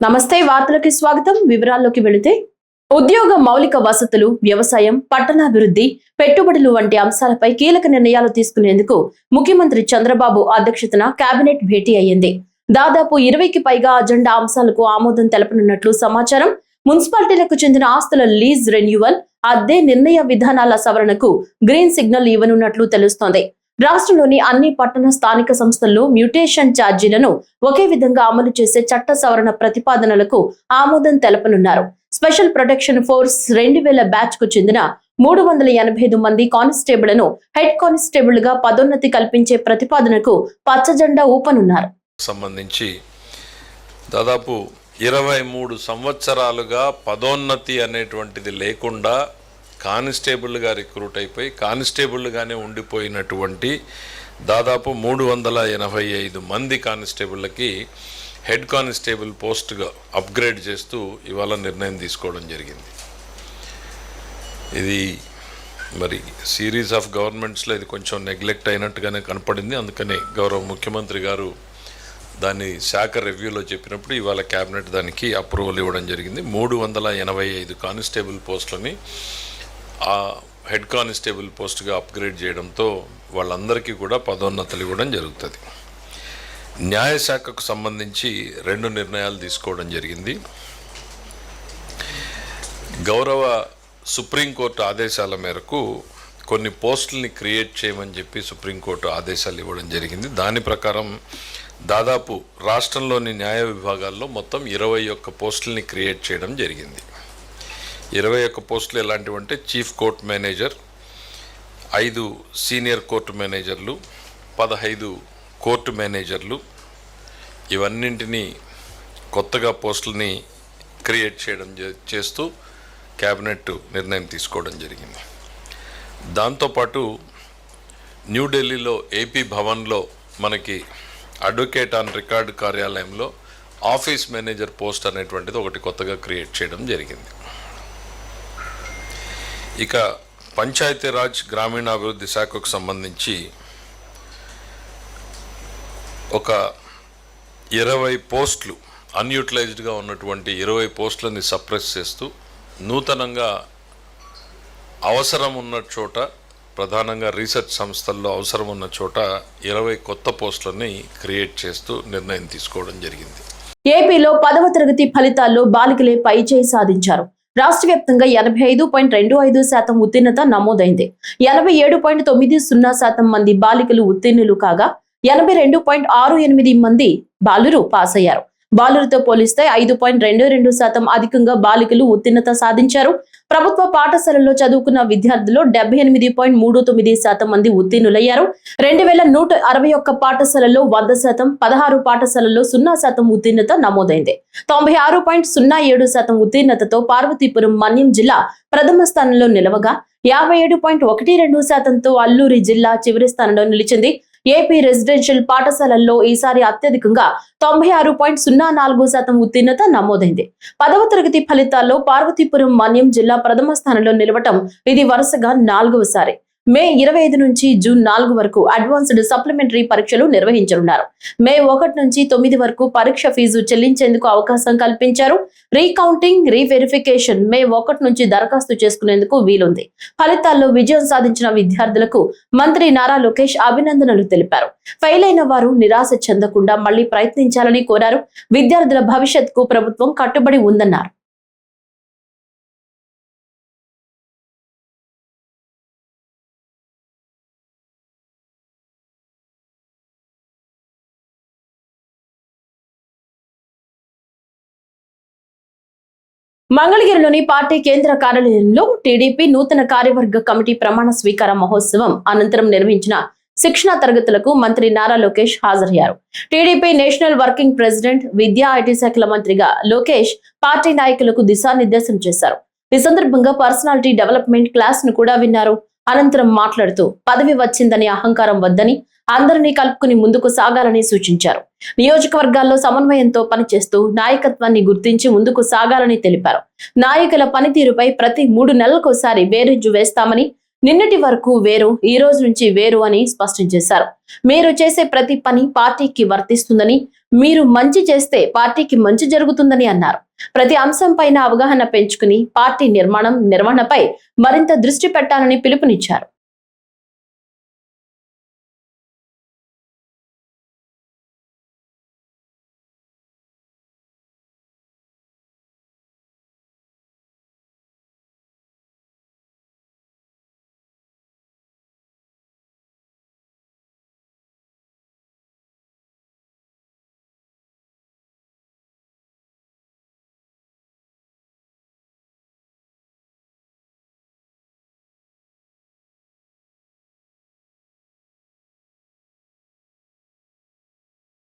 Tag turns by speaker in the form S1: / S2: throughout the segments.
S1: నమస్తే వార్తలకి స్వాగతం. వివరాల్లోకి వెళితే ఉద్యోగ మౌలిక వసతులు, వ్యవసాయం, పట్టణాభివృద్ధి, పెట్టుబడులు వంటి అంశాలపై కీలక నిర్ణయాలు తీసుకునేందుకు ముఖ్యమంత్రి చంద్రబాబు అధ్యక్షతన కేబినెట్ భేటీ అయ్యింది. దాదాపు 20కి పైగా అజెండా అంశాలకు ఆమోదం తెలపనున్నట్లు సమాచారం. మున్సిపాలిటీలకు చెందిన ఆస్తుల లీజ్ రెన్యువల్, అద్దె నిర్ణయ విధానాల సవరణకు గ్రీన్ సిగ్నల్ ఇవ్వనున్నట్లు తెలుస్తోంది. రాష్ట్రంలోని అన్ని పట్టణ స్థానిక సంస్థల్లో మ్యూటేషన్ ఛార్జీలను ఒకే విధంగా అమలు చేసే చట్ట సవరణ ప్రతిపాదనలకు ఆమోదం తెలపనున్నారు. స్పెషల్ ప్రొటెక్షన్ ఫోర్స్ 2000 బ్యాచ్ కు చెందిన 385 మంది కానిస్టేబుళ్లను హెడ్ కానిస్టేబుల్ గా పదోన్నతి కల్పించే ప్రతిపాదనకు పచ్చజెండా ఊపనున్నారు.
S2: సంబంధించి దాదాపు 23 సంవత్సరాలుగా పదోన్నతి అనేటువంటిది లేకుండా కానిస్టేబుల్గా రిక్రూట్ అయిపోయి కానిస్టేబుల్గానే ఉండిపోయినటువంటి దాదాపు 385 మంది కానిస్టేబుళ్ళకి హెడ్ కానిస్టేబుల్ పోస్ట్గా అప్గ్రేడ్ చేస్తూ ఇవాళ నిర్ణయం తీసుకోవడం జరిగింది. ఇది మరి సిరీస్ ఆఫ్ గవర్నమెంట్స్లో ఇది కొంచెం నెగ్లెక్ట్ అయినట్టుగానే కనపడింది. అందుకని గౌరవ ముఖ్యమంత్రి గారు దాన్ని శాఖ రివ్యూలో చెప్పినప్పుడు ఇవాళ క్యాబినెట్ దానికి అప్రూవల్ ఇవ్వడం జరిగింది. 385 కానిస్టేబుల్ పోస్టులని ఆ హెడ్ కానిస్టేబుల్ పోస్ట్గా అప్గ్రేడ్ చేయడంతో వాళ్ళందరికీ కూడా పదోన్నతులు ఇవ్వడం జరుగుతుంది. న్యాయశాఖకు సంబంధించి 2 నిర్ణయాలు తీసుకోవడం జరిగింది. గౌరవ సుప్రీంకోర్టు ఆదేశాల మేరకు కొన్ని పోస్టుల్ని క్రియేట్ చేయమని చెప్పి సుప్రీంకోర్టు ఆదేశాలు ఇవ్వడం జరిగింది. దాని ప్రకారం దాదాపు రాష్ట్రంలోని న్యాయ విభాగాల్లో మొత్తం 21 పోస్టుల్ని క్రియేట్ చేయడం జరిగింది. 21 పోస్టులు ఎలాంటివంటే chief court manager, 5 senior court మేనేజర్లు, 15 కోర్టు మేనేజర్లు, ఇవన్నింటినీ కొత్తగా పోస్టులని క్రియేట్ చేయడం చేస్తూ క్యాబినెట్ నిర్ణయం తీసుకోవడం జరిగింది. దాంతోపాటు న్యూఢిల్లీలో ఏపీ భవన్లో మనకి అడ్వకేట్ ఆన్ రికార్డు కార్యాలయంలో ఆఫీస్ మేనేజర్ పోస్ట్ అనేటువంటిది ఒకటి కొత్తగా క్రియేట్ చేయడం జరిగింది. ఇక పంచాయతీరాజ్ గ్రామీణాభివృద్ధి శాఖకు సంబంధించి ఒక 20 పోస్టులు అన్యూటిలైజ్డ్గా ఉన్నటువంటి 20 పోస్టులని సప్రెస్ చేస్తూ నూతనంగా అవసరం ఉన్న చోట, ప్రధానంగా రీసెర్చ్ సంస్థల్లో అవసరం ఉన్న చోట 20 కొత్త పోస్టులని క్రియేట్ చేస్తూ నిర్ణయం తీసుకోవడం జరిగింది.
S1: ఏపీలో 10వ తరగతి ఫలితాల్లో బాలికలే పైచేయి సాధించారు. రాష్ట్ర వ్యాప్తంగా 85.25% ఉత్తీర్ణత నమోదైంది. 87.90% మంది బాలికలు ఉత్తీర్ణులు కాగా 82.68 మంది బాలురు పాస్ అయ్యారు. బాలులతో పోలిస్తే 5.22% అధికంగా బాలికలు ఉత్తీర్ణత సాధించారు. ప్రభుత్వ పాఠశాలల్లో చదువుకున్న విద్యార్థులు 78.39% మంది ఉత్తీర్ణులయ్యారు. 2161 పాఠశాలల్లో 100%, 16 పాఠశాలల్లో 0% ఉత్తీర్ణత నమోదైంది. 96.07% ఉత్తీర్ణతతో పార్వతీపురం మన్యం జిల్లా ప్రథమ స్థానంలో నిలవగా 57.12%తో అల్లూరి జిల్లా చివరి స్థానంలో నిలిచింది. ఏపీ రెసిడెన్షియల్ పాఠశాలల్లో ఈసారి అత్యధికంగా 96.04% ఉత్తీర్ణత నమోదైంది. 10వ తరగతి ఫలితాల్లో పార్వతీపురం మన్యం జిల్లా ప్రథమ స్థానంలో నిలవటం ఇది వరుసగా 4వసారి. మే 25 నుంచి జూన్ 4 వరకు అడ్వాన్స్డ్ సప్లిమెంటరీ పరీక్షలు నిర్వహించనున్నారు. మే 1 నుంచి 9 వరకు పరీక్ష ఫీజు చెల్లించేందుకు అవకాశం కల్పించారు. రీకౌంటింగ్, రీవెరిఫికేషన్ మే 1 నుంచి దరఖాస్తు చేసుకునేందుకు వీలుంది. ఫలితాల్లో విజయం సాధించిన విద్యార్థులకు మంత్రి నారా లోకేష్ అభినందనలు తెలిపారు. ఫెయిల్ అయిన వారు నిరాశ చెందకుండా మళ్లీ ప్రయత్నించాలని కోరారు. విద్యార్థుల భవిష్యత్తుకు ప్రభుత్వం కట్టుబడి ఉందన్నారు. మంగళగిరిలోని పార్టీ కేంద్ర కార్యాలయంలో టీడీపీ నూతన కార్యవర్గ కమిటీ ప్రమాణ స్వీకార మహోత్సవం అనంతరం నిర్వహించిన శిక్షణ తరగతులకు మంత్రి నారా లోకేష్ హాజరయ్యారు. టీడీపీ నేషనల్ వర్కింగ్ ప్రెసిడెంట్, విద్యా ఐటీ శాఖల మంత్రిగా లోకేష్ పార్టీ నాయకులకు దిశానిర్దేశం చేశారు. ఈ సందర్భంగా పర్సనాలిటీ డెవలప్మెంట్ క్లాస్ ను కూడా విన్నారు. అనంతరం మాట్లాడుతూ పదవి వచ్చిందని అహంకారం వద్దని, అందరినీ కలుపుకుని ముందుకు సాగాలని సూచించారు. నియోజకవర్గాల్లో సమన్వయంతో పనిచేస్తూ నాయకత్వాన్ని గుర్తించి ముందుకు సాగాలని తెలిపారు. నాయకుల పనితీరుపై ప్రతి 3 నెలలకోసారి బేరీజు వేస్తామని, నిన్నటి వరకు వేరు, ఈ రోజు నుంచి వేరు అని స్పష్టం చేశారు. మీరు చేసే ప్రతి పని పార్టీకి వర్తిస్తుందని, మీరు మంచి చేస్తే పార్టీకి మంచి జరుగుతుందని అన్నారు. ప్రతి అంశం పైన అవగాహన పెంచుకుని పార్టీ నిర్వహణపై మరింత దృష్టి పెట్టాలని పిలుపునిచ్చారు.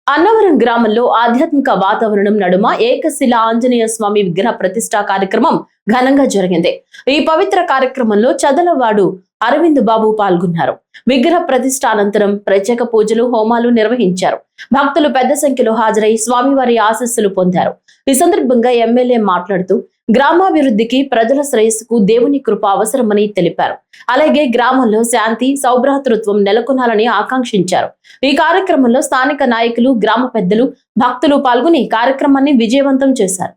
S1: అన్నవరం గ్రామంలో ఆధ్యాత్మిక వాతావరణం నడుమ ఏకశిల ఆంజనేయ స్వామి విగ్రహ ప్రతిష్ఠా కార్యక్రమం ఘనంగా జరిగింది. ఈ పవిత్ర కార్యక్రమంలో చదలవాడు అరవింద్ బాబు పాల్గొన్నారు. విగ్రహ ప్రతిష్ఠ అనంతరం ప్రత్యేక పూజలు, హోమాలు నిర్వహించారు. భక్తులు పెద్ద సంఖ్యలో హాజరై స్వామివారి ఆశీస్సులు పొందారు. ఈ సందర్భంగా ఎమ్మెల్యే మాట్లాడుతూ గ్రామాభివృద్ధికి, ప్రజల శ్రేయస్సుకు దేవుని కృప అవసరమని తెలిపారు. అలాగే గ్రామంలో శాంతి, సౌభ్రాతృత్వం నెలకొనాలని ఆకాంక్షించారు. ఈ కార్యక్రమంలో స్థానిక నాయకులు, గ్రామ పెద్దలు, భక్తులు పాల్గొని కార్యక్రమాన్ని విజయవంతం చేశారు.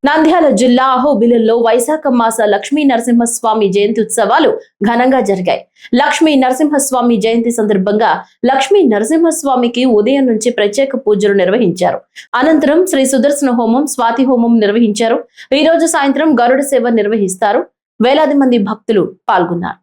S1: నంద్యాల జిల్లా అహోబిలంలో వైశాఖ మాస లక్ష్మీ నరసింహస్వామి జయంతి ఉత్సవాలు ఘనంగా జరిగాయి. లక్ష్మీ నరసింహస్వామి జయంతి సందర్భంగా లక్ష్మీ నరసింహస్వామికి ఉదయం నుంచి ప్రత్యేక పూజలు నిర్వహించారు. అనంతరం శ్రీ సుదర్శన హోమం, స్వాతి హోమం నిర్వహించారు. ఈ రోజు సాయంత్రం గరుడ సేవ నిర్వహిస్తారు. వేలాది మంది భక్తులు పాల్గొన్నారు.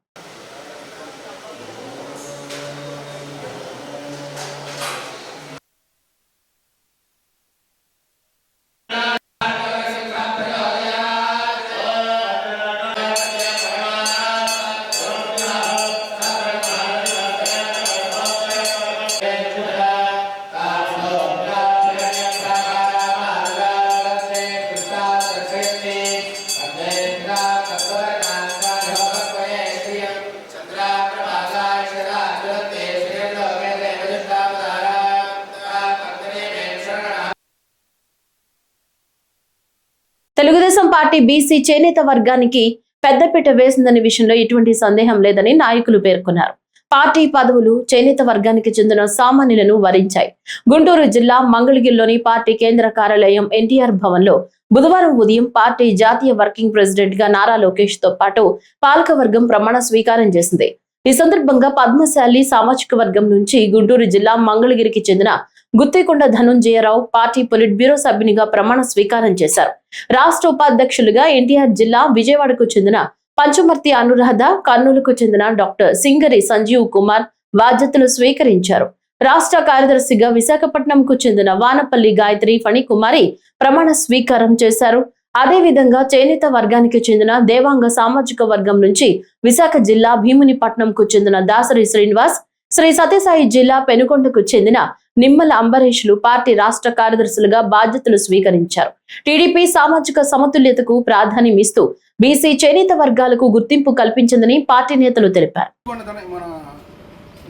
S1: తెలుగుదేశం పార్టీ బీసీ చేనేత వర్గానికి పెద్దపీట వేసిందనే విషయంలో ఎటువంటి సందేహం లేదని నాయకులు పేర్కొన్నారు. పార్టీ పదవులు చేనేత వర్గానికి చెందిన సామాన్యులను వరించాయి. గుంటూరు జిల్లా మంగళగిరిలోని పార్టీ కేంద్ర కార్యాలయం ఎన్టీఆర్ భవన్ లో బుధవారం ఉదయం పార్టీ జాతీయ వర్కింగ్ ప్రెసిడెంట్ గా నారా లోకేష్ తో పాటు పాలకవర్గం ప్రమాణ స్వీకారం చేసింది. ఈ సందర్భంగా పద్మశాలి సామాజిక వర్గం నుంచి గుంటూరు జిల్లా మంగళగిరికి చెందిన Guttikonda Dhanunjayarao party politburo సభ్యునిగా ప్రమాణ స్వీకారం చేశారు. రాష్ట్ర ఉపాధ్యక్షులుగా ఎన్టీఆర్ జిల్లా విజయవాడకు చెందిన పంచమర్తి అనురాధ, కర్నూలుకు చెందిన డాక్టర్ సింగరి సంజీవ్ కుమార్ బాధ్యతలు స్వీకరించారు. రాష్ట్ర కార్యదర్శిగా విశాఖపట్నంకు చెందిన వానపల్లి గాయత్రి ఫణికుమారి ప్రమాణ స్వీకారం చేశారు. అదేవిధంగా చేనేత వర్గానికి చెందిన దేవాంగ సామాజిక వర్గం నుంచి విశాఖ జిల్లా భీమునిపట్నంకు చెందిన దాసరి శ్రీనివాస్, శ్రీ సత్యసాయి జిల్లా పెనుకొండకు చెందిన నిమ్మల అంబరీషులు పార్టీ రాష్ట్ర కార్యదర్శులుగా బాధ్యతలు స్వీకరించారు. టీడీపీ సామాజిక సమతుల్యతకు ప్రాధాన్యమిస్తూ బీసీ చేనేత వర్గాలకు గుర్తింపు కల్పించిందని పార్టీ నేతలు తెలిపారు.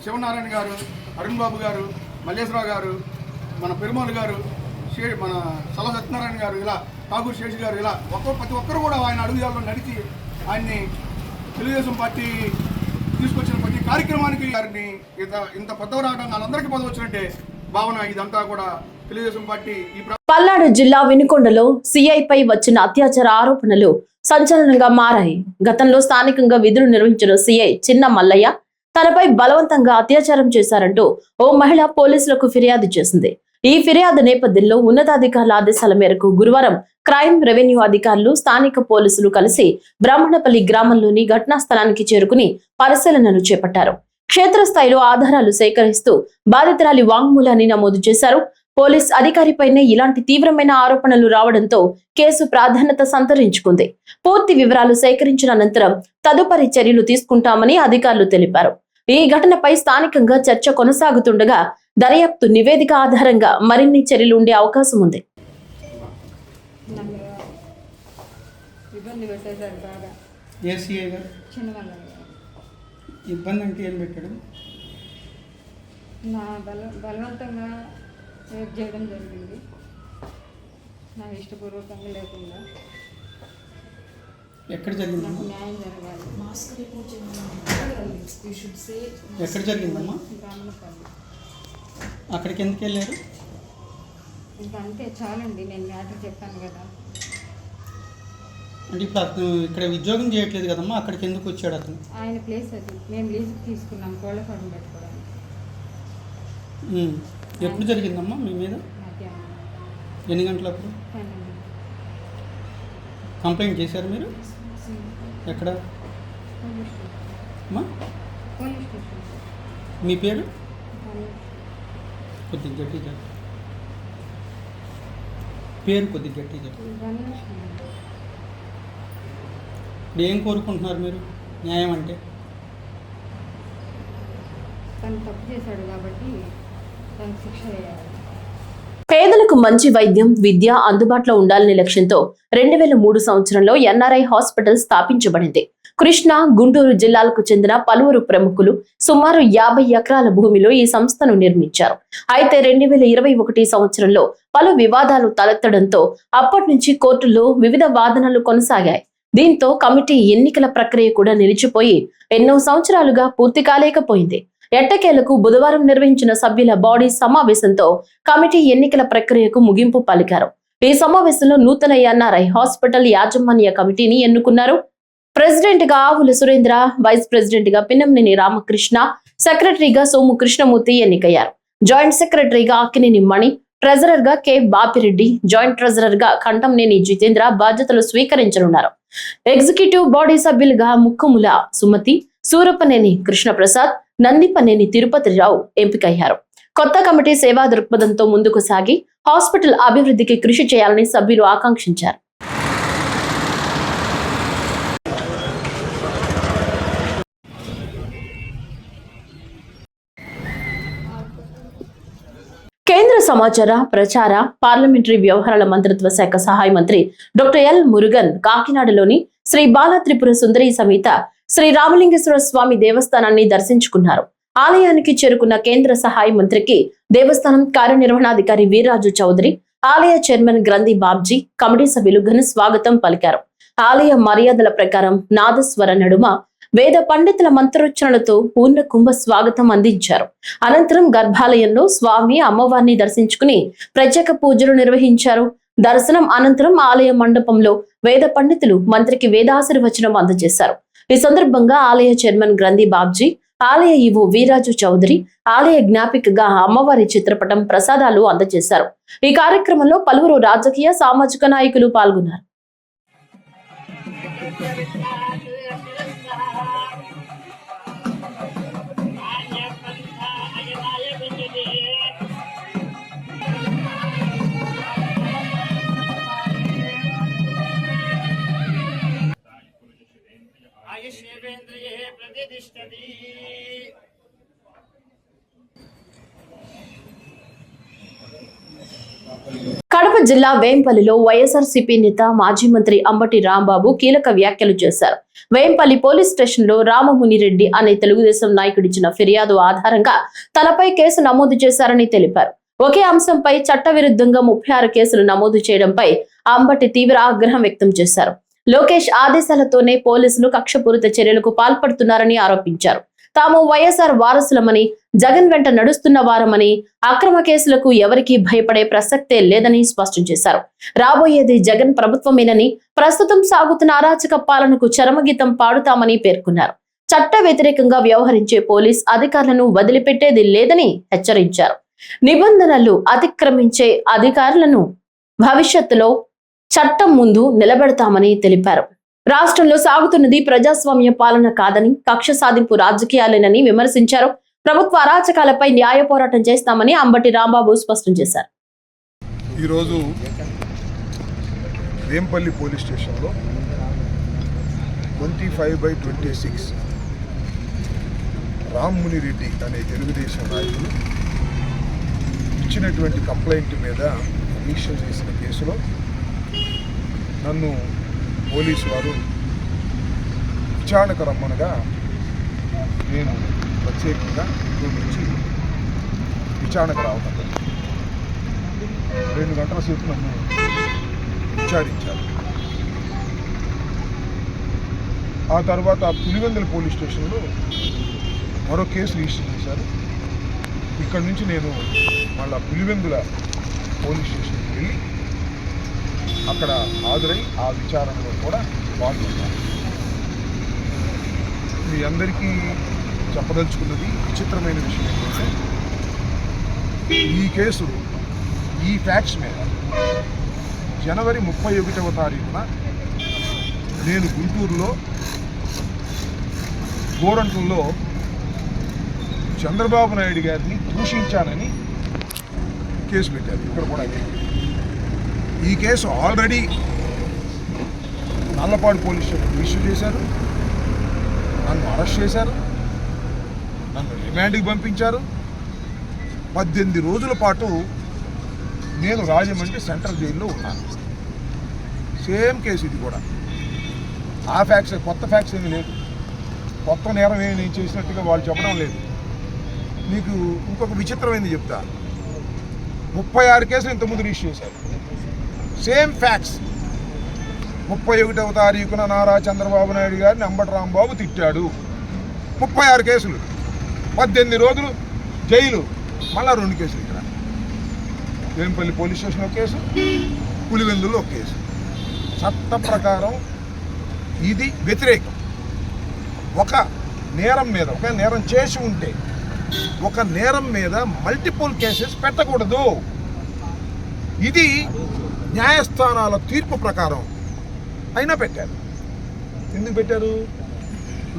S3: శివనారాయణ గారు, అరుణ్ బాబు గారు, మల్లేశ్వరరావు గారు, మన పెరుమాళ్ గారు, మన సల సత్యనారాయణ గారు, ఇలా ఠాకూర్ శేష్ గారు, ఇలా ప్రతి ఒక్కరు కూడా ఆయన అడుగుజాడలో నడిచి ఆయన్ని తెలుగుదేశం పార్టీ తీసుకొచ్చిన ప్రతి కార్యక్రమానికి గారిని ఇంత పదవి రావడం వాళ్ళందరికీ పదవి వచ్చినట్టే భావన. ఇదంతా కూడా తెలుగుదేశం పార్టీ.
S1: పల్నాడు జిల్లా వినుకొండలో సిఐపై వచ్చిన అత్యాచార ఆరోపణలు సంచలనంగా మారాయి. గతంలో స్థానికంగా విధులు నిర్వహించిన సిఐ చిన్న మల్లయ్య తనపై బలవంతంగా అత్యాచారం చేశారంటూ ఓ మహిళ పోలీసులకు ఫిర్యాదు చేసింది. ఈ ఫిర్యాదు నేపథ్యంలో ఉన్నతాధికారుల ఆదేశాల మేరకు గురువారం క్రైమ్ రెవెన్యూ అధికారులు స్థానిక పోలీసులు కలిసి బ్రాహ్మణపల్లి గ్రామంలోని ఘటనా స్థలానికి చేరుకుని పరిశీలనలు చేపట్టారు. క్షేత్రస్థాయిలో ఆధారాలు సేకరిస్తూ బాధితురాలి వాంగ్మూలాన్ని నమోదు చేశారు. పోలీస్ అధికారిపైనే ఇలాంటి తీవ్రమైన ఆరోపణలు రావడంతో కేసు ప్రాధాన్యత సంతరించుకుంది. పూర్తి వివరాలు సేకరించిన అనంతరం తదుపరి చర్యలు తీసుకుంటామని అధికారులు తెలిపారు. ఈ ఘటనపై స్థానికంగా చర్చ కొనసాగుతుండగా దర్యాప్తు నివేదిక ఆధారంగా మరిన్ని చర్యలు ఉండే అవకాశం ఉంది.
S4: బలవంతంగా రేప్ చేయడం జరిగింది, నా ఇష్టపూర్వకంగా లేకుండా.
S5: ఎక్కడ జరిగింది?
S4: న్యాయం జరగాలి.
S5: ఎక్కడ జరిగిందమ్మా?
S4: బ్రాహ్మణపల్లి.
S5: అక్కడికి ఎందుకు వెళ్ళారు?
S4: ఇంకా అంతే చాలండి, నేను మ్యాటర్ చెప్పాను కదా.
S5: అంటే ఇప్పుడు అతను ఇక్కడ ఉద్యోగం చేయట్లేదు కదమ్మా, అక్కడికి ఎందుకు వచ్చాడు అతను?
S4: ఆయన ప్లేస్ అది, మేము లీజుకి తీసుకున్నాం కోళ్ళ ఫారం పెట్టుకోవడానికి.
S5: ఎప్పుడు జరిగిందమ్మా మీ మీద? ఎన్ని గంటలప్పుడు? కంప్లైంట్ చేశారు మీరు? ఎక్కడ? మీ పేరు? కొద్దిగా గట్టి చెప్పు. పేరు కొద్దిగా గట్టి చెప్పు. ఇప్పుడు ఏం కోరుకుంటున్నారు మీరు? న్యాయం అంటే
S4: తను తప్పు చేశాడు కాబట్టి తనకు శిక్ష వేయాలి.
S1: పేదలకు మంచి వైద్యం, విద్య అందుబాటులో ఉండాలనే లక్ష్యంతో 2003 సంవత్సరంలో ఎన్ఆర్ఐ హాస్పిటల్ స్థాపించబడింది. కృష్ణా, గుంటూరు జిల్లాలకు చెందిన పలువురు ప్రముఖులు సుమారు 50 ఎకరాల భూమిలో ఈ సంస్థను నిర్మించారు. అయితే 2021 సంవత్సరంలో పలు వివాదాలు తలెత్తడంతో అప్పటి నుంచి కోర్టులో వివిధ వాదనలు కొనసాగాయి. దీంతో కమిటీ ఎన్నికల ప్రక్రియ కూడా నిలిచిపోయి ఎన్నో సంవత్సరాలుగా పూర్తి కాలేకపోయింది. ఎట్టకేలకు బుధవారం నిర్వహించిన సభ్యుల బాడీ సమావేశంతో కమిటీ ఎన్నికల ప్రక్రియకు ముగింపు పలికారు. ఈ సమావేశంలో నూతన ఎన్ఆర్ఐ హాస్పిటల్ యాజమాన్య కమిటీని ఎన్నుకున్నారు. ప్రెసిడెంట్ గా ఆవుల సురేంద్ర, వైస్ ప్రెసిడెంట్ గా పిన్నంనేని రామకృష్ణ, సెక్రటరీగా సోము కృష్ణమూర్తి ఎన్నికయ్యారు. జాయింట్ సెక్రటరీగా అక్కినేని మణి, ట్రెజరర్ గా కె బాపిరెడ్డి, జాయింట్ ట్రెజరర్ గా కంఠంనేని జితేంద్ర బాధ్యతలు స్వీకరించనున్నారు. ఎగ్జిక్యూటివ్ బాడీ సభ్యులుగా ముక్కముల సుమతి, సూరపనేని కృష్ణప్రసాద్, నందిపనేని తిరుపతిరావు ఎంపికయ్యారు. కొత్త కమిటీ సేవా దృక్పథంతో ముందుకు సాగి హాస్పిటల్ అభివృద్ధికి కృషి చేయాలని సభ్యులు ఆకాంక్షించారు. కేంద్ర సమాచార, ప్రచార, పార్లమెంటరీ వ్యవహారాల మంత్రిత్వ శాఖ సహాయ మంత్రి డాక్టర్ ఎల్ మురుగన్ కాకినాడలోని శ్రీ బాల త్రిపుర సుందరి సమేత శ్రీ రామలింగేశ్వర స్వామి దేవస్థానాన్ని దర్శించుకున్నారు. ఆలయానికి చేరుకున్న కేంద్ర సహాయ మంత్రికి దేవస్థానం కార్యనిర్వహణాధికారి వీర్రాజు చౌదరి, ఆలయ చైర్మన్ గ్రంథి బాబ్జీ, కమిటీ సభ్యులు ఘన స్వాగతం పలికారు. ఆలయ మర్యాదల ప్రకారం నాదస్వర నడుమ వేద పండితుల మంత్రోచ్చరణలతో పూర్ణ కుంభ స్వాగతం అందించారు. అనంతరం గర్భాలయంలో స్వామి, అమ్మవారిని దర్శించుకుని ప్రత్యేక పూజలు నిర్వహించారు. దర్శనం అనంతరం ఆలయ మండపంలో వేద పండితులు మంత్రికి వేదాశీర్వచనం అందజేశారు. ఈ సందర్భంగా ఆలయ చైర్మన్ గ్రంథి బాబ్జీ, ఆలయ ఈవో వీర్రాజు చౌదరి ఆలయ జ్ఞాపికగా అమ్మవారి చిత్రపటం, ప్రసాదాలు అందజేశారు. ఈ కార్యక్రమంలో పలువురు రాజకీయ, సామాజిక నాయకులు పాల్గొన్నారు.
S6: विश्वेन्द्रिये प्रतिष्ठति।
S1: కడప జిల్లా వేంపల్లిలో వైఎస్ఆర్సీపీ నేత మాజీ మంత్రి అంబటి రాంబాబు కీలక వ్యాఖ్యలు చేశారు. వేంపల్లి పోలీస్ స్టేషన్ లో రామమునిరెడ్డి అనే తెలుగుదేశం నాయకుడిచ్చిన ఫిర్యాదు ఆధారంగా తనపై కేసు నమోదు చేశారని తెలిపారు. ఒకే అంశంపై చట్టవిరుద్ధంగా 36 కేసులు నమోదు చేయడంపై అంబటి తీవ్ర ఆగ్రహం వ్యక్తం చేశారు. లోకేష్ ఆదేశాలతోనే పోలీసులు కక్షపూరిత చర్యలకు పాల్పడుతున్నారని ఆరోపించారు. తాము వైఎస్ఆర్ వారసులమని, జగన్ వెంట నడుస్తున్న వారమని, అక్రమ కేసులకు ఎవరికీ భయపడే ప్రసక్తే లేదని స్పష్టం చేశారు. రాబోయేది జగన్ ప్రభుత్వమేనని, ప్రస్తుతం సాగుతున్న అరాచక పాలనకు చరమగీతం పాడుతామని పేర్కొన్నారు. చట్ట వ్యతిరేకంగా వ్యవహరించే పోలీస్ అధికారులను వదిలిపెట్టేది లేదని హెచ్చరించారు. నిబంధనలు అతిక్రమించే అధికారులను భవిష్యత్తులో చట్టం ముందు నిలబెడతామని తెలిపారు. రాష్ట్రంలో సాగుతున్నది ప్రజాస్వామ్య పాలన కాదని, కక్ష సాధింపు రాజకీయాలేనని విమర్శించారు. ప్రభుత్వ అరాచకాలపై న్యాయ పోరాటం చేస్తామని అంబటి రాంబాబు స్పష్టం చేశారు.
S7: ఈరోజు వేంపల్లి పోలీస్ స్టేషన్లో 25/26 రామమునిరెడ్డి అనే తెలుగుదేశం నాయకులు ఇచ్చినటువంటి కంప్లైంట్ మీద రిజిస్టర్ చేసిన కేసులో నన్ను పోలీసు వారు విచారణకు రమ్మనగా నేను ప్రత్యేకంగా నుంచి విచారణకు రావడం 2 గంటల సేపు నన్ను విచారించారు. ఆ తర్వాత పులివెందుల పోలీస్ స్టేషన్లో మరో కేసు రిజిస్టర్ చేశారు. ఇక్కడ నుంచి నేను మళ్ళా పులివెందుల పోలీస్ స్టేషన్కి వెళ్ళి అక్కడ హాజరై ఆ విచారణలో కూడా పాల్గొన్నాను. మీ అందరికీ చెప్పదలుచుకున్నది విచిత్రమైన విషయం ఏంటంటే, ఈ కేసు ఈ ఫ్యాక్ట్స్ మీద జనవరి 31వ తారీఖున నేను గుంటూరులో గోరంట్లలో చంద్రబాబు నాయుడు గారిని దూషించానని కేసు పెట్టారు. ఇక్కడ కూడా ఈ case already Nallapadu police station register చేశారు. నన్ను అరెస్ట్ చేశారు, నన్ను రిమాండ్కి పంపించారు. 18 రోజుల పాటు నేను రాజమండ్రి సెంట్రల్ జైల్లో ఉన్నాను. సేమ్ కేసు ఇది కూడా. ఆ ఫ్యాక్ట్స్, కొత్త ఫ్యాక్ట్స్ ఏమీ లేదు, కొత్త నేరం ఏమి నేను చేసినట్టుగా వాళ్ళు చెప్పడం లేదు. మీకు ఇంకొక విచిత్రమైనది చెప్తా. 36 కేసులు ఇంతకుముందు రిజిస్టర్ చేశారు. Same facts. 31వ తారీఖున నారా చంద్రబాబు నాయుడు గారిని అంబటి రాంబాబు తిట్టాడు. 36 కేసులు, 18 రోజులు జైలు, మళ్ళా 2 కేసులు. ఇక్కడ వేంపల్లి పోలీస్ స్టేషన్ ఒక కేసు, పులివెందుల్లో ఒక కేసు. చట్ట ప్రకారం ఇది వ్యతిరేకం. ఒక నేరం మీద, ఒక నేరం చేసి ఉంటే ఒక నేరం మీద మల్టిపుల్ కేసెస్ పెట్టకూడదు. ఇది న్యాయస్థానాల తీర్పు ప్రకారం అయినా పెట్టారు. ఎందుకు పెట్టారు?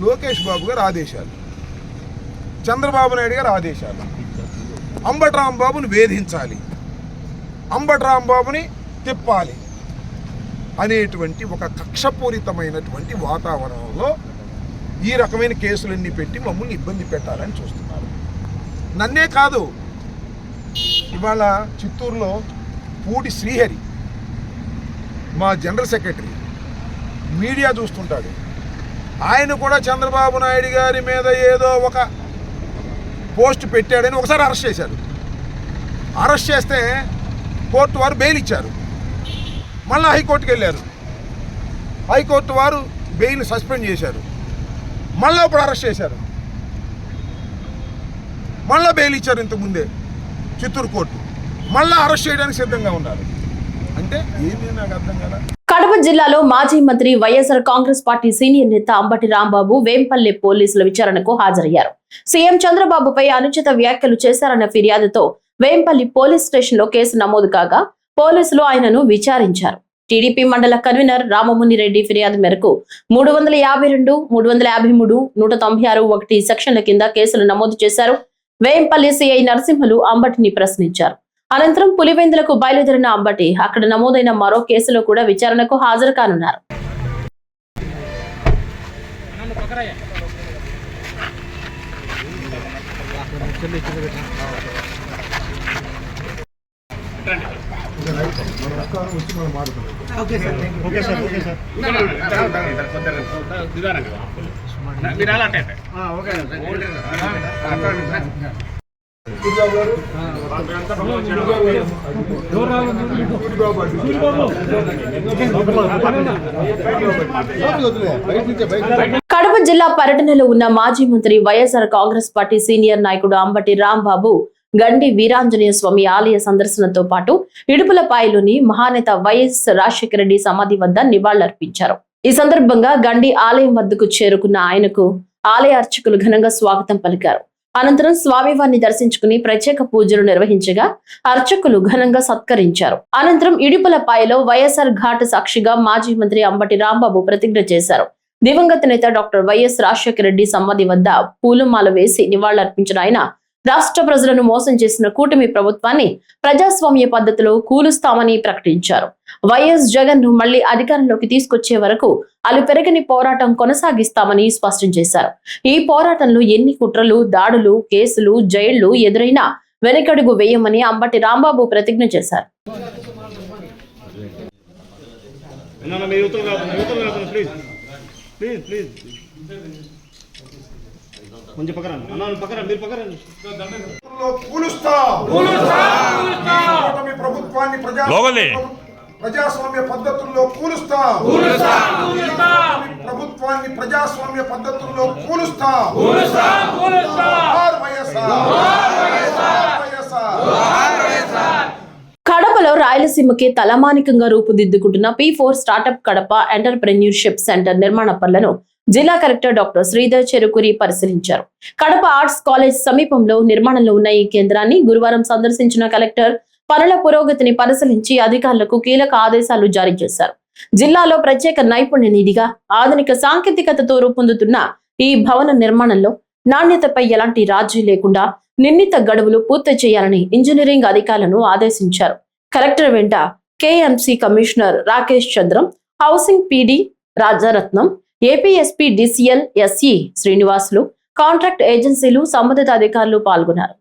S7: లోకేష్ బాబు గారు ఆదేశాలు, చంద్రబాబు నాయుడు గారు ఆదేశాలు. అంబటి రాంబాబుని వేధించాలి, అంబటి రాంబాబుని తిప్పాలి అనేటువంటి ఒక కక్షపూరితమైనటువంటి వాతావరణంలో ఈ రకమైన కేసులన్నీ పెట్టి మమ్మల్ని ఇబ్బంది పెట్టాలని చూస్తున్నారు. నన్నే కాదు, ఇవాళ చిత్తూరులో పూడి శ్రీహరి మా జనరల్ సెక్రటరీ మీడియా చూస్తుంటాడు. ఆయన కూడా చంద్రబాబు నాయుడు గారి మీద ఏదో ఒక పోస్ట్ పెట్టాడని ఒకసారి అరెస్ట్ చేశారు. అరెస్ట్ చేస్తే కోర్టు వారు బెయిల్ ఇచ్చారు. మళ్ళీ హైకోర్టుకి వెళ్ళారు. హైకోర్టు వారు బెయిల్ సస్పెండ్ చేశారు. మళ్ళీ ఇప్పుడు అరెస్ట్ చేశారు. మళ్ళీ బెయిల్ ఇచ్చారు ఇంతకుముందే చిత్తూరు కోర్టు. మళ్ళీ అరెస్ట్ చేయడానికి సిద్ధంగా ఉన్నారు. అంటే ఏమీ నాకు అర్థం కదా.
S1: కడప జిల్లాలో మాజీ మంత్రి వైఎస్ఆర్ కాంగ్రెస్ పార్టీ సీనియర్ నేత అంబటి రాంబాబు వేంపల్లి పోలీసుల విచారణకు హాజరయ్యారు. సీఎం చంద్రబాబుపై అనుచిత వ్యాఖ్యలు చేశారన్న ఫిర్యాదుతో వేంపల్లి పోలీస్ స్టేషన్ లో కేసు నమోదు కాగా పోలీసులు ఆయనను విచారించారు. టీడీపీ మండల కన్వీనర్ రామమునిరెడ్డి ఫిర్యాదు మేరకు 352, 353, 196(1) సెక్షన్ల కింద కేసులు నమోదు చేశారు. వేంపల్లి సిఐ నరసింహులు అంబటిని ప్రశ్నించారు. అనంతరం పులివెందులకు బయలుదేరిన అంబటి అక్కడ నమోదైన మరో కేసులో కూడా విచారణకు హాజరు కానున్నారు. కడప జిల్లా పర్యటనలో ఉన్న మాజీ మంత్రి వైఎస్ఆర్ కాంగ్రెస్ పార్టీ సీనియర్ నాయకుడు అంబటి రాంబాబు గండి వీరాంజనేయ స్వామి ఆలయ సందర్శనతో పాటు ఇడుపులపాయలోని మహానేత వైఎస్ రాజశేఖర రెడ్డి సమాధి వద్ద నివాళులర్పించారు. ఈ సందర్భంగా గండి ఆలయం వద్దకు చేరుకున్న ఆయనకు ఆలయ అర్చకులు ఘనంగా స్వాగతం పలికారు. అనంతరం స్వామివారిని దర్శించుకుని ప్రత్యేక పూజలు నిర్వహించగా అర్చకులు ఘనంగా సత్కరించారు. అనంతరం ఇడుపులపాయలో వైఎస్ఆర్ ఘాట్ సాక్షిగా మాజీ మంత్రి అంబటి రాంబాబు ప్రతిజ్ఞ చేశారు. దివంగత నేత డాక్టర్ వైఎస్ రాజశేఖర రెడ్డి సమాధి వద్ద పూలమాల వేసి నివాళులర్పించిన ఆయన రాష్ట్ర ప్రజలను మోసం చేసిన కూటమి ప్రభుత్వాన్ని ప్రజాస్వామ్య పద్ధతిలో కూలుస్తామని ప్రకటించారు. వైఎస్ జగన్ ను మళ్లీ అధికారంలోకి తీసుకొచ్చే వరకు అలుపెరగని పోరాటం కొనసాగిస్తామని స్పష్టం చేశారు. ఈ పోరాటంలో ఎన్ని కుట్రలు, దాడులు, కేసులు, జైళ్లు ఎదురైనా వెనకడుగు వేయమని అంబటి రాంబాబు ప్రతిజ్ఞ చేశారు.
S8: కొంచెం పక్కరండి అన్న, పక్కరండి, మీరు పక్కరండి.
S3: ప్రభుత్వాన్ని ప్రజాస్వామ్య పద్ధతుల్లో కూలుస్తా. ప్రభుత్వాన్ని ప్రజాస్వామ్య పద్ధతుల్లో కూలుస్తా.
S1: కడపలో రాయలసీమకి తలమానికంగా రూపుదిద్దుకుంటున్న P4 startup Kadapa entrepreneurship centre నిర్మాణ పనులను జిల్లా కలెక్టర్ డాక్టర్ శ్రీధర్ చెరుకూరి పరిశీలించారు. కడప ఆర్ట్స్ కాలేజ్ సమీపంలో నిర్మాణంలో ఉన్న ఈ కేంద్రాన్ని గురువారం సందర్శించిన కలెక్టర్ పనుల పురోగతిని పరిశీలించి అధికారులకు కీలక ఆదేశాలు జారీ చేశారు. జిల్లాలో ప్రత్యేక నైపుణ్య నిధిగా ఆధునిక సాంకేతికతతో రూపొందుతున్న ఈ భవన నిర్మాణంలో నాణ్యతపై ఎలాంటి రాజీ లేకుండా నిర్ణీత గడువులు పూర్తి చేయాలని ఇంజనీరింగ్ అధికారులను ఆదేశించారు. కలెక్టర్ వెంట KMC commissioner Rakesh Chandram, housing PD Rajaratnam, APSP DCL SE Srinivasulu, contract ఏజెన్సీలు, సంబంధిత అధికారులు పాల్గొన్నారు.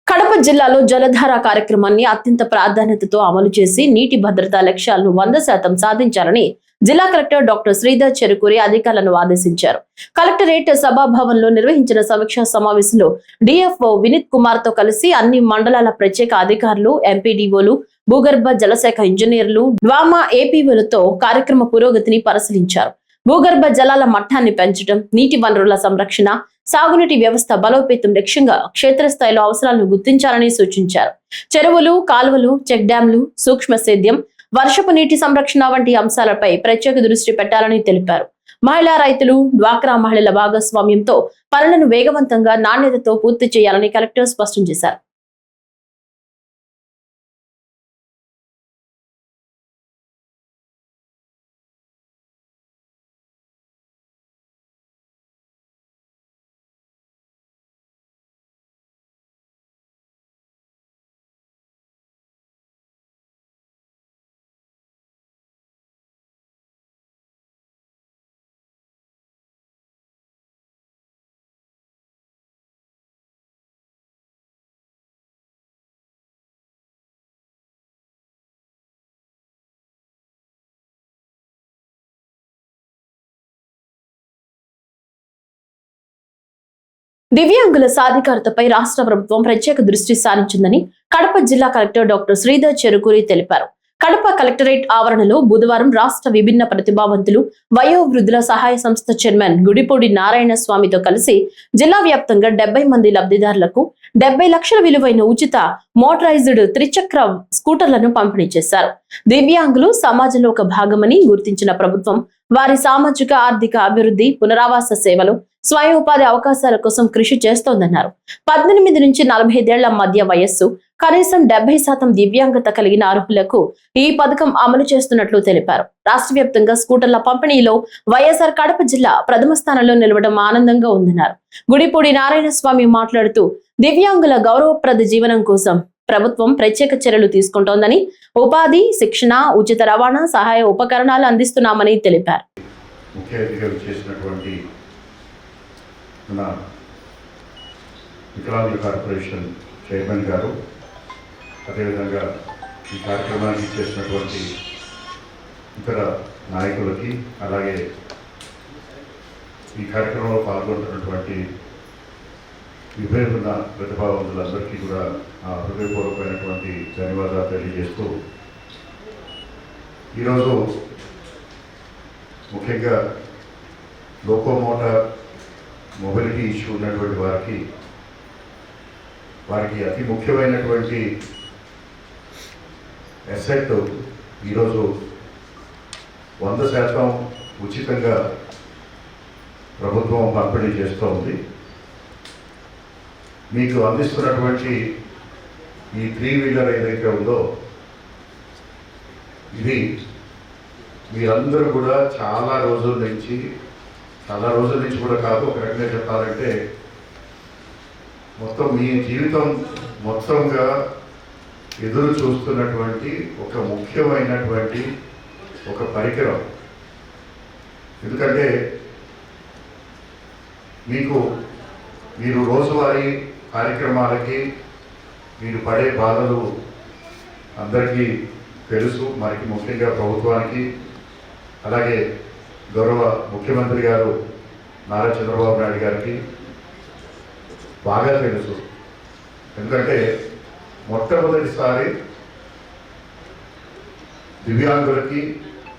S1: కడప జిల్లాలో జలధార కార్యక్రమాన్ని అత్యంత ప్రాధాన్యతతో అమలు చేసి నీటి భద్రతా లక్ష్యాలను 100% సాధించాలని జిల్లా కలెక్టర్ డాక్టర్ శ్రీధర్ చెరుకూరి అధికారులను ఆదేశించారు. కలెక్టరేట్ సభాభవన్లో నిర్వహించిన సమీక్షా సమావేశంలో DFO వినీత్ కుమార్ తో కలిసి అన్ని మండలాల ప్రత్యేక అధికారులు, MPDOలు, భూగర్భ జలశాఖ ఇంజనీర్లు, డ్వామా APOలతో కార్యక్రమ పురోగతిని పరిశీలించారు. భూగర్భ జలాల మట్టాన్ని పెంచడం, నీటి వనరుల సంరక్షణ, సాగునీటి వ్యవస్థ బలోపేతం లక్ష్యంగా క్షేత్రస్థాయిలో అవసరాలను గుర్తించాలని సూచించారు. చెరువులు, కాలువలు, చెక్ డ్యాంలు, సూక్ష్మ సేద్యం, వర్షపు నీటి సంరక్షణ వంటి అంశాలపై ప్రత్యేక దృష్టి పెట్టాలని తెలిపారు. మహిళా రైతులు, డ్వాక్రా మహిళల భాగస్వామ్యంతో పనులను వేగవంతంగా, నాణ్యతతో పూర్తి చేయాలని కలెక్టర్ స్పష్టం చేశారు. దివ్యాంగుల సాధికారతపై రాష్ట్ర ప్రభుత్వం ప్రత్యేక దృష్టి సారించిందని కడప జిల్లా కలెక్టర్ డాక్టర్ శ్రీధర్ చెరుకూరి తెలిపారు. కడప కలెక్టరేట్ ఆవరణలో బుధవారం రాష్ట్ర విభిన్న ప్రతిభావంతులు, వయోవృద్ధుల సహాయ సంస్థ చైర్మన్ గుడిపూడి నారాయణ స్వామితో కలిసి జిల్లా వ్యాప్తంగా 70 మంది లబ్ధిదారులకు 70 లక్షల విలువైన ఉచిత మోటరైజ్డ్ త్రిచక్ర స్కూటర్లను పంపిణీ చేశారు. దివ్యాంగులు సమాజంలో ఒక భాగమని గుర్తించిన ప్రభుత్వం వారి సామాజిక, ఆర్థిక అభివృద్ధి, పునరావాస సేవలు, స్వయం ఉపాధి అవకాశాల కోసం కృషి చేస్తోందన్నారు. 18 నుంచి 45 మధ్య వయస్సు, కనీసం 70% దివ్యాంగత కలిగిన అర్హులకు ఈ పథకం అమలు చేస్తున్నట్లు తెలిపారు. రాష్ట్ర వ్యాప్తంగా స్కూటర్ల పంపిణీలో వైఎస్ఆర్ కడప జిల్లా ప్రథమ స్థానంలో నిలవడం ఆనందంగా ఉందన్నారు. గుడిపూడి నారాయణ స్వామి మాట్లాడుతూ దివ్యాంగుల గౌరవప్రద జీవనం కోసం ప్రభుత్వం ప్రత్యేక చర్యలు తీసుకుంటోందని, ఉపాధి, శిక్షణ, ఉచిత రవాణా, సహాయ ఉపకరణాలు అందిస్తున్నామని తెలిపారు.
S9: ముఖ్య అతిథిగా చేసినటువంటి మన వికలాంగుల కార్పొరేషన్ చైర్మన్ గారు, అదేవిధంగా ఈ కార్యక్రమానికి చేసినటువంటి ఇతర నాయకులకి, అలాగే ఈ కార్యక్రమంలో పాల్గొంటున్నటువంటి విభిన్న ప్రతిభావంతులందరికీ కూడా హృదయపూర్వకమైనటువంటి ధన్యవాదాలు తెలియజేస్తూ, ఈరోజు ముఖ్యంగా లోకోమోటార్ మొబిలిటీ ఇష్యూ ఉన్నటువంటి వారికి అతి ముఖ్యమైనటువంటి అసెట్ ఈరోజు 100% ఉచితంగా ప్రభుత్వం పంపిణీ చేస్తూ ఉంది. మీకు అందిస్తున్నటువంటి ఈ 3-వీలర్ ఏదైతే ఉందో ఇది మీరందరూ కూడా చాలా రోజుల నుంచి కూడా కాదు, ఒక రకంగా చెప్పాలంటే మొత్తం మీ జీవితం మొత్తంగా ఎదురు చూస్తున్నటువంటి ఒక ముఖ్యమైనటువంటి ఒక పరికరం. ఎందుకంటే మీరు రోజువారీ కార్యక్రమాలకి మీరు పడే బాధలు అందరికీ తెలుసు. మనకి ముఖ్యంగా ప్రభుత్వానికి, అలాగే గౌరవ ముఖ్యమంత్రి గారు నారా చంద్రబాబు నాయుడు గారికి బాగా తెలుసు. ఎందుకంటే మొట్టమొదటిసారి దివ్యాంగులకి,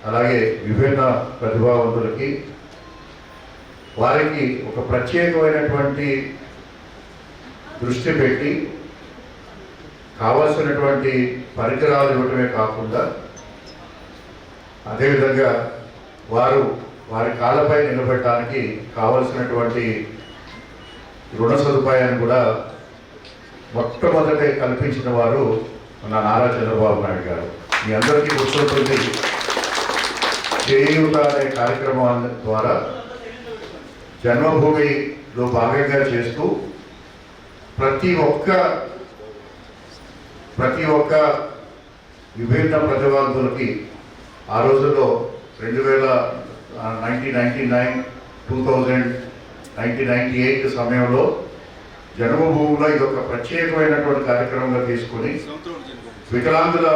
S9: అలాగే విభిన్న ప్రతిభావంతులకి, వారికి ఒక ప్రత్యేకమైనటువంటి దృష్టి పెట్టి కావాల్సినటువంటి పరికరాలు ఇవ్వటమే కాకుండా, అదేవిధంగా వారి కాళ్ళపై నిలబెట్టడానికి కావలసినటువంటి రుణ సదుపాయాన్ని కూడా మొట్టమొదట కల్పించిన వారు మన నారా చంద్రబాబు నాయుడు గారు. మీ అందరికీ గుర్తుంటుంది, చేయూత అనే కార్యక్రమం ద్వారా జన్మభూమిలో భాగంగా చేస్తూ ప్రతి ఒక్క విభిన్న ప్రతిభావంతులకి ఆ రోజుల్లో 1999, 2000, 1998 సమయంలో జన్మభూమిలో ఇది ఒక ప్రత్యేకమైనటువంటి కార్యక్రమంగా తీసుకుని వికలాంగుల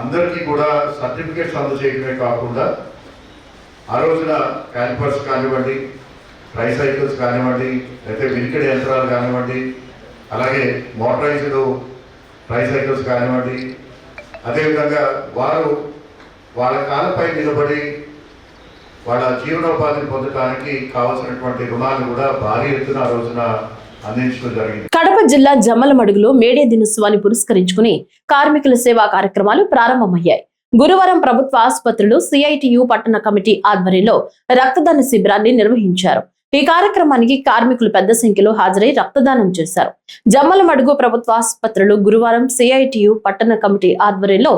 S9: అందరికీ కూడా సర్టిఫికేట్స్ అందజేయడమే కాకుండా ఆ రోజున క్యాలిపర్స్ కానివ్వండి, ట్రైసైకిల్స్ కానివ్వండి, లేకపోతే వినికిడి యంత్రాలు కానివ్వండి, అలాగే మోటరైజ్డ్ ట్రైసైకిల్స్ కానివ్వండి, అదేవిధంగా వాళ్ళ కాళ్ళపై నిలబడి వాళ్ళ జీవనోపాధిని పొందడానికి కావాల్సినటువంటి రుణాలు కూడా భారీ ఎత్తున ఆ రోజున అందించడం జరిగింది.
S1: కడప జిల్లా జమ్మలమడుగులో మేడే దినోత్సవాన్ని పురస్కరించుకుని కార్మికుల సేవా కార్యక్రమాలు ప్రారంభమయ్యాయి. గురువారం ప్రభుత్వ ఆసుపత్రిలో సిఐటియు పట్టణ కమిటీ ఆధ్వర్యంలో రక్తదాన శిబిరాన్ని నిర్వహించారు. ఈ కార్యక్రమానికి కార్మికులు పెద్ద సంఖ్యలో హాజరై రక్తదానం చేశారు. జమ్మలమడుగు ప్రభుత్వ ఆసుపత్రిలో గురువారం సిఐటియు పట్టణ కమిటీ ఆధ్వర్యంలో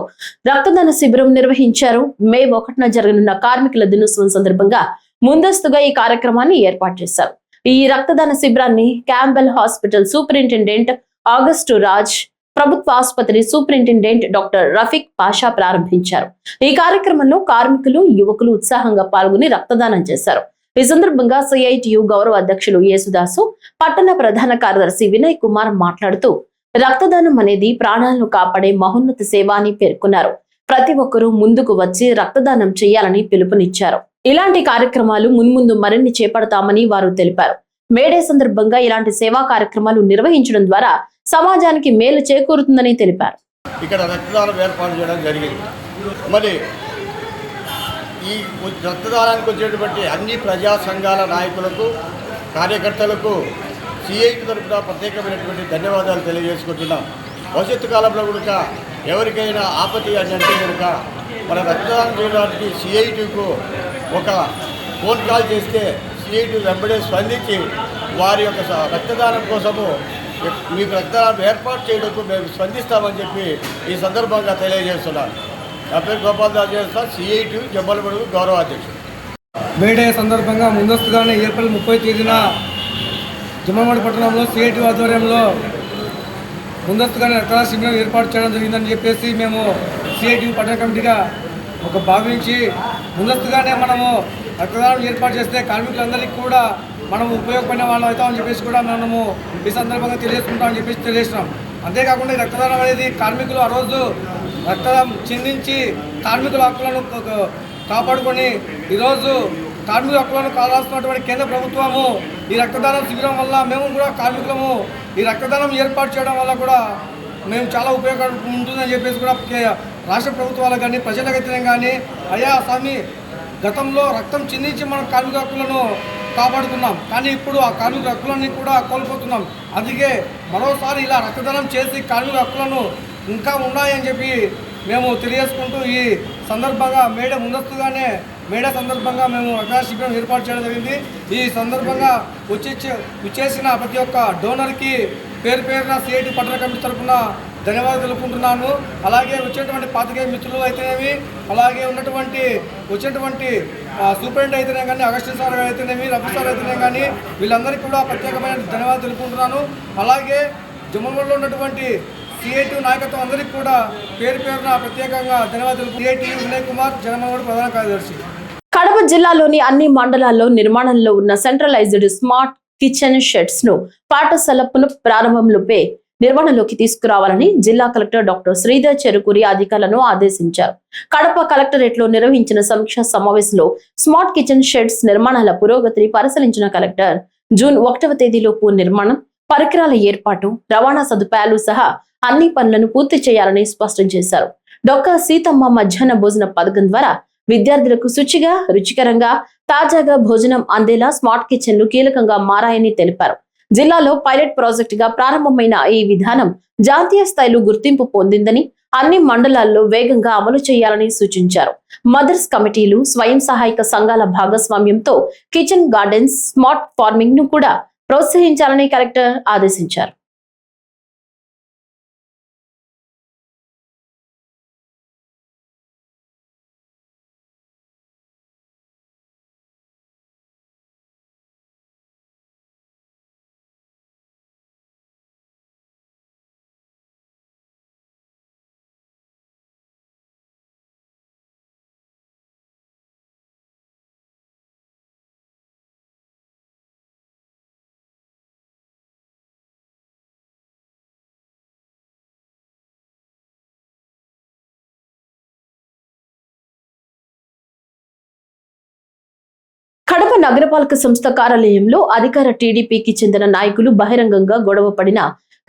S1: రక్తదాన శిబిరం నిర్వహించారు. మే 1న జరగనున్న కార్మికుల దినోత్సవం సందర్భంగా ముందస్తుగా ఈ కార్యక్రమాన్ని ఏర్పాటు చేశారు. ఈ రక్తదాన శిబిరాన్ని Campbell hospital superintendent August Raj, ప్రభుత్వ ఆసుపత్రి సూపరింటెండెంట్ డాక్టర్ రఫీక్ పాషా ప్రారంభించారు. ఈ కార్యక్రమంలో కార్మికులు, యువకులు ఉత్సాహంగా పాల్గొని రక్తదానం చేశారు. ఈ సందర్భంగా సిఐటియు గౌరవ అధ్యక్షులు యేసుదాసు, పట్టణ ప్రధాన కార్యదర్శి వినయ్ కుమార్ మాట్లాడుతూ రక్తదానం అనేది ప్రాణాలను కాపాడే మహోన్నత సేవ అని పేర్కొన్నారు. ప్రతి ఒక్కరూ ముందుకు వచ్చి రక్తదానం చేయాలని పిలుపునిచ్చారు. ఇలాంటి కార్యక్రమాలు మున్ముందు మరిన్ని చేపడతామని వారు తెలిపారు. మేడే సందర్భంగా ఇలాంటి సేవా కార్యక్రమాలు నిర్వహించడం ద్వారా సమాజానికి మేలు చేకూరుతుందని తెలిపారు.
S10: ఇక్కడ రక్తదానం ఏర్పాటు చేయడం జరిగింది. మరి ఈ రక్తదానానికి వచ్చేటువంటి అన్ని ప్రజా సంఘాల నాయకులకు, కార్యకర్తలకు సిఐటి తరఫున ప్రత్యేకమైనటువంటి ధన్యవాదాలు తెలియజేసుకుంటున్నాం. భవిష్యత్తు కాలంలో కనుక ఎవరికైనా ఆపత్తి అని అంటే కనుక మన రక్తదానం చేయడానికి సిఐటికు ఒక ఫోన్ కాల్ చేస్తే సిఐటి వెంబడే స్పందించి వారి యొక్క రక్తదానం కోసము మీకు రక్తదానం ఏర్పాటు చేయడానికి మేము స్పందిస్తామని చెప్పి ఈ సందర్భంగా తెలియజేస్తున్నాను. నా పేరు గోపాలదాస్ చేస్తా, సిఐటి జమ్మలమడుగు గౌరవ అధ్యక్షుడు.
S5: మేడే సందర్భంగా ముందస్తుగానే ఏప్రిల్ 30 తేదీన జమ్మలమడుగు పట్టణంలో సిఐటి ఆధ్వర్యంలో ముందస్తుగానే రక్తదాన శిబిరం ఏర్పాటు చేయడం జరిగిందని చెప్పేసి మేము సిఐటి పట్టణ కమిటీగా భావించి ముందస్తుగానే మనము రక్తదానం ఏర్పాటు చేస్తే కార్మికులందరికీ కూడా మనము ఉపయోగపడిన వాళ్ళు అవుతామని చెప్పేసి కూడా మనము ఈ సందర్భంగా తెలియజేసుకుంటామని చెప్పేసి తెలియజేస్తున్నాం. అంతేకాకుండా ఈ రక్తదానం అనేది కార్మికులు ఆ రోజు రక్తదానం చెందించి కార్మికుల హక్కులను కాపాడుకొని ఈరోజు కార్మికుల హక్కులను కావాల్సినటువంటి కేంద్ర ప్రభుత్వము ఈ రక్తదానం శిబిరం వల్ల మేము కూడా కార్మికులము ఈ రక్తదానం ఏర్పాటు చేయడం వల్ల కూడా మేము చాలా ఉపయోగం ఉంటుందని చెప్పేసి కూడా రాష్ట్ర ప్రభుత్వాలకు కానీ ప్రజలకైతేనే కానీ అయ్యా స్వామి గతంలో రక్తం చిందించి మనం కార్మిక హక్కులను కాపాడుకున్నాం, కానీ ఇప్పుడు ఆ కార్మిక హక్కులన్నీ కూడా కోల్పోతున్నాం. అందుకే మరోసారి ఇలా రక్తదానం చేసి కార్మిక హక్కులను ఇంకా ఉన్నాయని చెప్పి మేము తెలియజేసుకుంటూ ఈ సందర్భంగా మేడే సందర్భంగా మేము రక్తదాన శిబిరం ఏర్పాటు చేయడం జరిగింది. ఈ సందర్భంగా వచ్చేసిన ప్రతి ఒక్క డోనర్కి పేరున సిఐటి పట్టణ కమిటీ తరఫున ధన్యవాదాలు తెలుపుకుంటున్నాను. అలాగే వచ్చేటువంటి పాతికేయ మిత్రులు అయితేనేమి, అలాగే వచ్చినటువంటి సూపరింటెండెంట్ అయితేనే కానీ, అగస్టిన్ సార్ అయితేనేమి, రఫీ సార్ అయితేనే కానీ వీళ్ళందరికీ కూడా ప్రత్యేకమైన ధన్యవాదాలు తెలుపుకుంటున్నాను. అలాగే జమ్మలమడుగులో ఉన్నటువంటి సిఐటి నాయకత్వం అందరికీ కూడా పేరున ప్రత్యేకంగా ధన్యవాదాలు. సిఐటి వినయ్ కుమార్, జమ్మలమడుగు ప్రధాన కార్యదర్శి.
S1: కడప జిల్లాలోని అన్ని మండలాల్లో నిర్మాణంలో ఉన్న సెంట్రలైజ్డ్ స్మార్ట్ కిచెన్ షెడ్స్ ను పాఠశాల పునఃప్రారంభంలోపే నిర్వహణలోకి తీసుకురావాలని జిల్లా కలెక్టర్ డాక్టర్ శ్రీధర్ చెరుకూరి అధికారులను ఆదేశించారు. కడప కలెక్టరేట్ లో నిర్వహించిన సమీక్షా సమావేశంలో స్మార్ట్ కిచెన్ షెడ్స్ నిర్మాణాల పురోగతిని పరిశీలించిన కలెక్టర్ జూన్ 1వ తేదీలోపు నిర్మాణం, పరికరాల ఏర్పాటు, రవాణా సదుపాయాలు సహా అన్ని పనులను పూర్తి చేయాలని స్పష్టం చేశారు. డాక్టర్ సీతమ్మ మధ్యాహ్న భోజన పథకం ద్వారా విద్యార్థులకు శుచిగా, రుచికరంగా, తాజాగా భోజనం అందేలా స్మార్ట్ కిచెన్లు కీలకంగా మారాయని తెలిపారు. జిల్లాలో పైలట్ ప్రాజెక్ట్ గా ప్రారంభమైన ఈ విధానం జాతీయ స్థాయిలో గుర్తింపు పొందిందని, అన్ని మండలాల్లో వేగంగా అమలు చేయాలని సూచించారు. మదర్స్ కమిటీలు, స్వయం సహాయక సంఘాల భాగస్వామ్యంతో కిచెన్ గార్డెన్స్, స్మార్ట్ ఫార్మింగ్ ను కూడా ప్రోత్సహించాలని కలెక్టర్ ఆదేశించారు. కడప నగరపాలక సంస్థ కార్యాలయంలో అధికార టీడీపీకి చెందిన నాయకులు బహిరంగంగా గొడవ పడిన,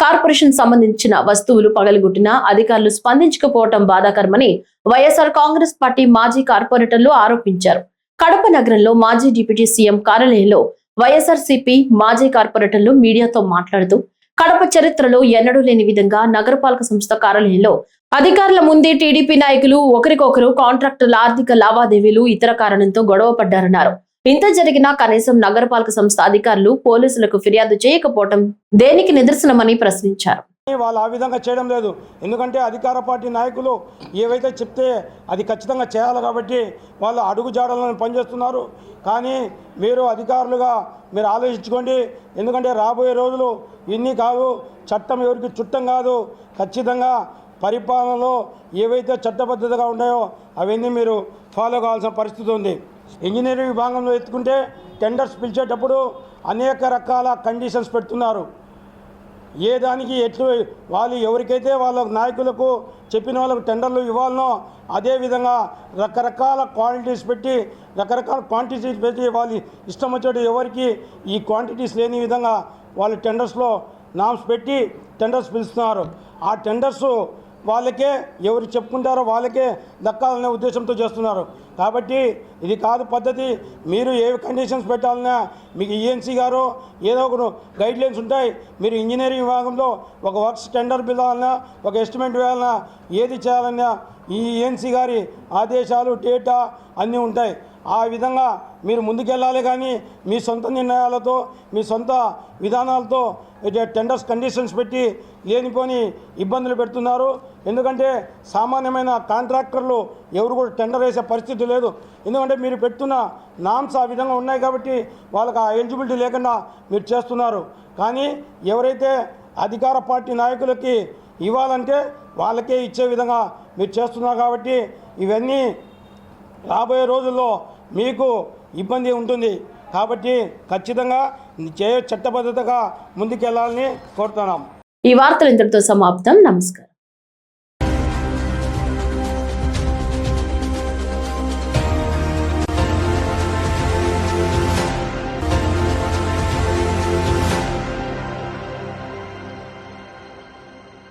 S1: కార్పొరేషన్ సంబంధించిన వస్తువులు పగలగొట్టిన అధికారులు స్పందించకపోవడం బాధాకరమని వైఎస్ఆర్ కాంగ్రెస్ పార్టీ మాజీ కార్పొరేటర్లు ఆరోపించారు. కడప నగరంలో మాజీ డిప్యూటీ సీఎం కార్యాలయంలో వైఎస్ఆర్సీపీ మాజీ కార్పొరేటర్లు మీడియాతో మాట్లాడుతూ, కడప చరిత్రలో ఎన్నడూ లేని విధంగా నగరపాలక సంస్థ కార్యాలయంలో అధికారుల ముందే టీడీపీ నాయకులు ఒకరికొకరు కాంట్రాక్టుల ఆర్థిక లావాదేవీలు ఇతర కారణంతో గొడవ పడ్డారన్నారు. ఇంత జరిగినా కనీసం నగరపాలక సంస్థ అధికారులు పోలీసులకు ఫిర్యాదు చేయకపోవడం దేనికి నిదర్శనమని ప్రశ్నించారు.
S3: వాళ్ళు ఆ విధంగా చేయడం లేదు. ఎందుకంటే అధికార పార్టీ నాయకులు ఏవైతే చెప్తే అది ఖచ్చితంగా చేయాలి కాబట్టి వాళ్ళు అడుగు జాడలను పనిచేస్తున్నారు. కానీ మీరు అధికారులుగా మీరు ఆలోచించుకోండి. ఎందుకంటే రాబోయే రోజులు ఇన్ని కాదు, చట్టం ఎవరికి చుట్టం కాదు. ఖచ్చితంగా పరిపాలనలో ఏవైతే చట్టబద్ధతగా ఉన్నాయో అవన్నీ మీరు ఫాలో కావాల్సిన పరిస్థితి ఉంది. ఇంజనీరింగ్ విభాగంలో ఎత్తుకుంటే టెండర్స్ పిలిచేటప్పుడు అనేక రకాల కండిషన్స్ పెడుతున్నారు. ఏ దానికి ఎట్లు వాళ్ళు ఎవరికైతే వాళ్ళ నాయకులకు చెప్పిన వాళ్ళకు టెండర్లు ఇవ్వాలనో అదేవిధంగా రకరకాల క్వాంటిటీస్ పెట్టి వాళ్ళు ఇష్టం వచ్చేటి ఎవరికి ఈ క్వాంటిటీస్ లేని విధంగా వాళ్ళు టెండర్స్లో నామ్స్ పెట్టి టెండర్స్ పిలుస్తున్నారు. ఆ టెండర్స్ వాళ్ళకే ఎవరు చెప్పుకుంటారో వాళ్ళకే దక్కాలనే ఉద్దేశంతో చేస్తున్నారు. కాబట్టి ఇది కాదు పద్ధతి. మీరు ఏ కండిషన్స్ పెట్టాలన్నా మీకు ఈఎన్సీ గారు ఏదో ఒక గైడ్లైన్స్ ఉంటాయి. మీరు ఇంజనీరింగ్ విభాగంలో ఒక వర్క్స్ టెండర్ పిలవాలన్నా, ఒక ఎస్టిమేట్ వేయాలన్నా, ఏది చేయాలన్నా ఈ ఈఎన్సీ గారి ఆదేశాలు, డేటా అన్నీ ఉంటాయి. ఆ విధంగా మీరు ముందుకెళ్ళాలి. కానీ మీ సొంత నిర్ణయాలతో మీ సొంత విధానాలతో టెండర్స్ కండిషన్స్ పెట్టి లేనిపోని ఇబ్బందులు పెడుతున్నారు. ఎందుకంటే సామాన్యమైన కాంట్రాక్టర్లు ఎవరు కూడా టెండర్ వేసే పరిస్థితి లేదు. ఎందుకంటే మీరు పెడుతున్న నామ్స్ ఆ విధంగా ఉన్నాయి కాబట్టి వాళ్ళకి ఆ ఎలిజిబిలిటీ లేకుండా మీరు చేస్తున్నారు. కానీ ఎవరైతే అధికార పార్టీ నాయకులకి ఇవ్వాలంటే వాళ్ళకే ఇచ్చే విధంగా మీరు చేస్తున్నారు. కాబట్టి ఇవన్నీ రాబోయే రోజుల్లో మీకు ఇబ్బంది ఉంటుంది. కాబట్టి ఖచ్చితంగా చట్టబద్ధతగా ముందుకెళ్లాలని కోరుతున్నాం.
S1: ఈ వార్తలు ఇంతటితో సమాప్తం. నమస్కారం.